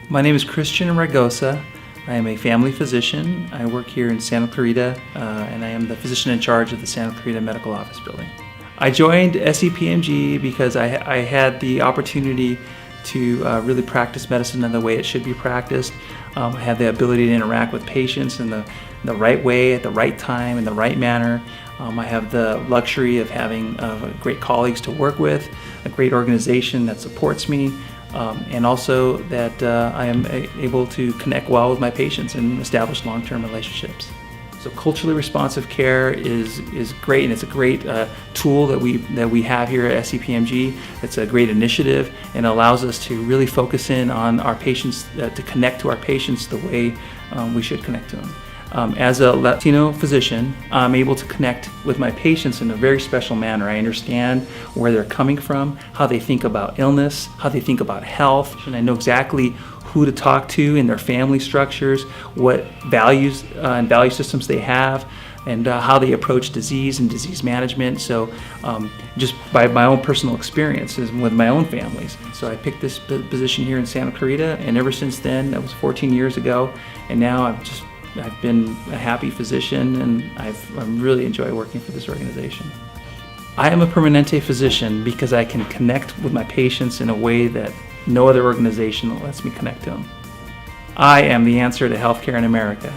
My name is Christian Ragosa. I am a family physician. I work here in Santa Clarita, and I am the physician in charge of the Santa Clarita Medical Office Building. I joined SCPMG because I had the opportunity to really practice medicine in the way it should be practiced. I have the ability to interact with patients in the right way, at the right time, in the right manner. I have the luxury of having great colleagues to work with, a great organization that supports me, and also that I am able to connect well with my patients and establish long-term relationships. So culturally responsive care is great, and it's a great tool that we have here at SCPMG. It's a great initiative and allows us to really focus in on our patients, to connect to our patients the way we should connect to them. As a Latino physician, I'm able to connect with my patients in a very special manner. I understand where they're coming from, how they think about illness, how they think about health, and I know exactly who to talk to in their family structures, what values and value systems they have, and how they approach disease and disease management. So just by my own personal experiences with my own families. So I picked this position here in Santa Clarita, and ever since then, that was 14 years ago, and now I've been a happy physician, and I really enjoy working for this organization. I am a Permanente physician because I can connect with my patients in a way that no other organization lets me connect to them. I am the answer to healthcare in America.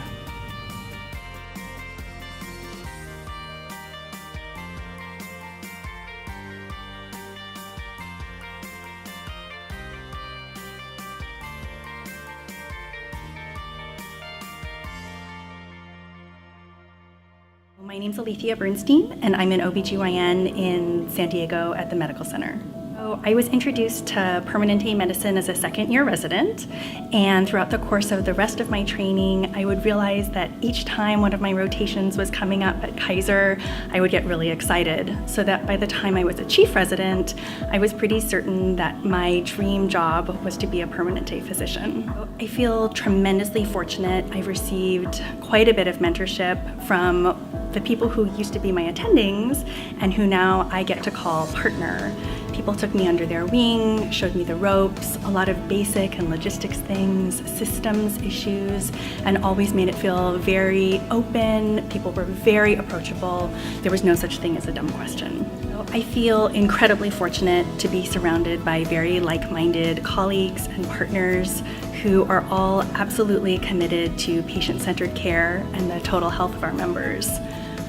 My name's Alethea Bernstein, and I'm an OBGYN in San Diego at the Medical Center. So I was introduced to Permanente medicine as a second-year resident, and throughout the course of the rest of my training, I would realize that each time one of my rotations was coming up at Kaiser, I would get really excited, so that by the time I was a chief resident, I was pretty certain that my dream job was to be a Permanente physician. I feel tremendously fortunate. I've received quite a bit of mentorship from the people who used to be my attendings and who now I get to call partner. People took me under their wing, showed me the ropes, a lot of basic and logistics things, systems issues, and always made it feel very open. People were very approachable. There was no such thing as a dumb question. So I feel incredibly fortunate to be surrounded by very like-minded colleagues and partners who are all absolutely committed to patient-centered care and the total health of our members.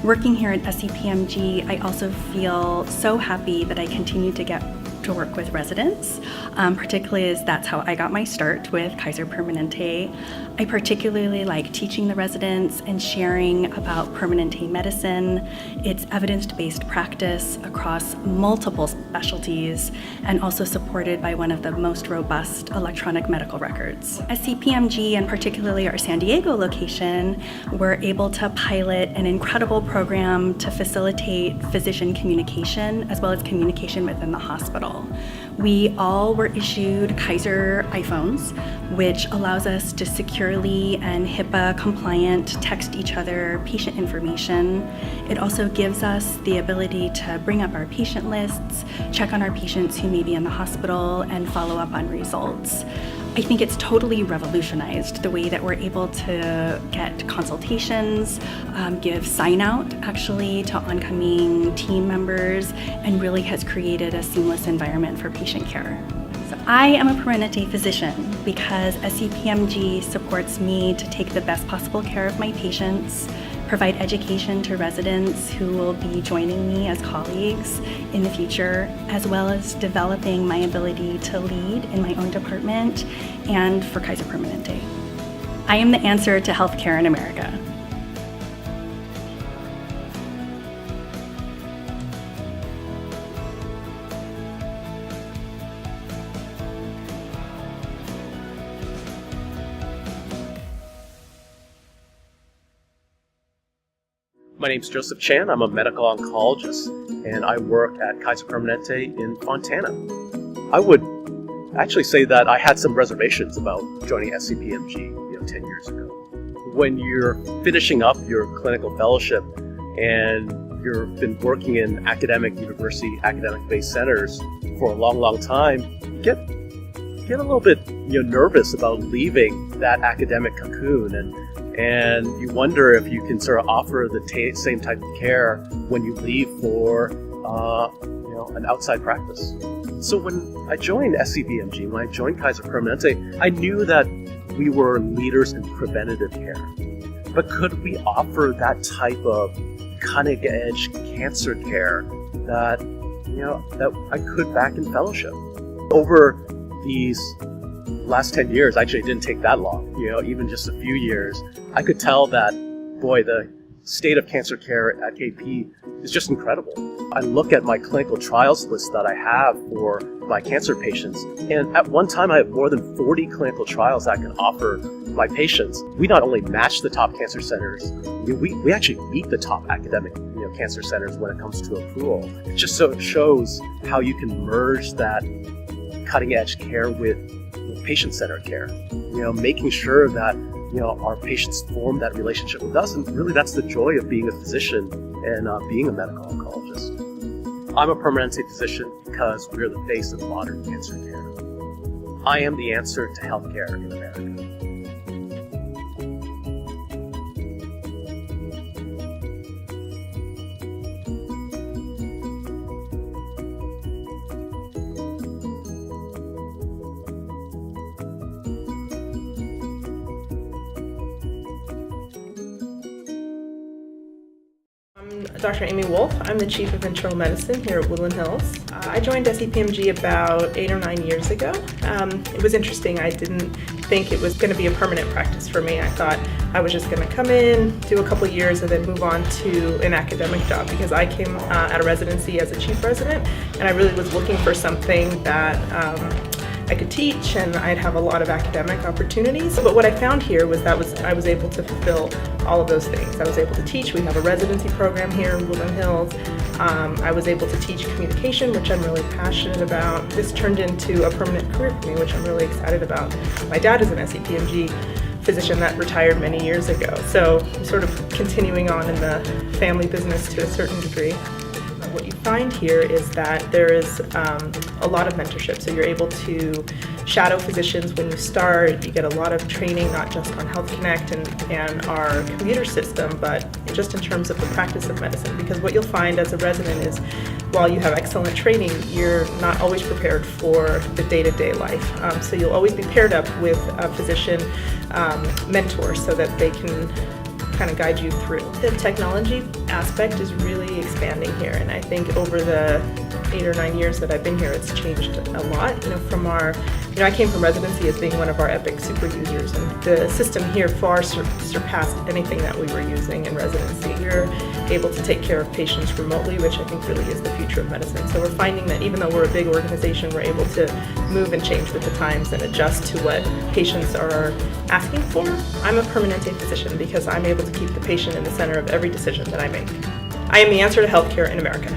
Working here at SCPMG, I also feel so happy that I continue to get to work with residents, particularly as that's how I got my start with Kaiser Permanente. I particularly like teaching the residents and sharing about Permanente medicine, its evidence-based practice across multiple specialties, and also supported by one of the most robust electronic medical records. SCPMG, and particularly our San Diego location, were able to pilot an incredible program to facilitate physician communication as well as communication within the hospital. We all were issued Kaiser iPhones, which allows us to securely and HIPAA compliant text each other patient information. It also gives us the ability to bring up our patient lists, check on our patients who may be in the hospital, and follow up on results. I think it's totally revolutionized the way that we're able to get consultations, give sign-out actually to oncoming team members, and really has created a seamless environment for patient care. So I am a Permanente physician because SCPMG supports me to take the best possible care of my patients, provide education to residents who will be joining me as colleagues in the future, as well as developing my ability to lead in my own department and for Kaiser Permanente. I am the answer to healthcare in America. My name is Joseph Chan. I'm a medical oncologist, and I work at Kaiser Permanente in Fontana. I would actually say that I had some reservations about joining SCPMG 10 years ago. When you're finishing up your clinical fellowship and you've been working in academic university, academic-based centers for a long, long time, you get get a little bit nervous about leaving that academic cocoon, and you wonder if you can sort of offer the same type of care when you leave for an outside practice. So when I joined SCPMG, when I joined Kaiser Permanente, I knew that we were leaders in preventative care. But could we offer that type of cutting-edge cancer care that I could back in fellowship? Over these last 10 years, actually it didn't take that long, even just a few years, I could tell that, boy, the state of cancer care at KP is just incredible. I look at my clinical trials list that I have for my cancer patients, and at one time I have more than 40 clinical trials that I can offer my patients. We not only match the top cancer centers, we actually beat the top academic cancer centers when it comes to accrual. It just so shows how you can merge that cutting edge care with patient-centered care, making sure that our patients form that relationship with us, and really that's the joy of being a physician and being a medical oncologist. I'm a Permanente physician because we're the face of modern cancer care. I am the answer to healthcare in America. I'm Dr. Amy Wolf. I'm the Chief of Internal Medicine here at Woodland Hills. I joined SCPMG about 8 or 9 years ago. It was interesting. I didn't think it was going to be a permanent practice for me. I thought I was just going to come in, do a couple years, and then move on to an academic job, because I came out of residency as a chief resident, and I really was looking for something that I could teach and I'd have a lot of academic opportunities. But what I found here was that I was able to fulfill all of those things. I was able to teach. We have a residency program here in Woodland Hills. I was able to teach communication, which I'm really passionate about. This turned into a permanent career for me, which I'm really excited about. My dad is an SCPMG physician that retired many years ago, so I'm sort of continuing on in the family business to a certain degree. What you find here is that there is a lot of mentorship, so you're able to shadow physicians when you start. You get a lot of training, not just on Health Connect and our computer system, but just in terms of the practice of medicine. Because what you'll find as a resident is, while you have excellent training, you're not always prepared for the day-to-day life. So you'll always be paired up with a physician mentor so that they can kind of guide you through. The technology aspect is really expanding here, and I think over the 8 or 9 years that I've been here, it's changed a lot. I came from residency as being one of our Epic super users, and the system here far surpassed anything that we were using in residency. We're able to take care of patients remotely, which I think really is the future of medicine. So we're finding that even though we're a big organization, we're able to move and change with the times and adjust to what patients are asking for. I'm a Permanente physician because I'm able to keep the patient in the center of every decision that I make. I am the answer to healthcare in America.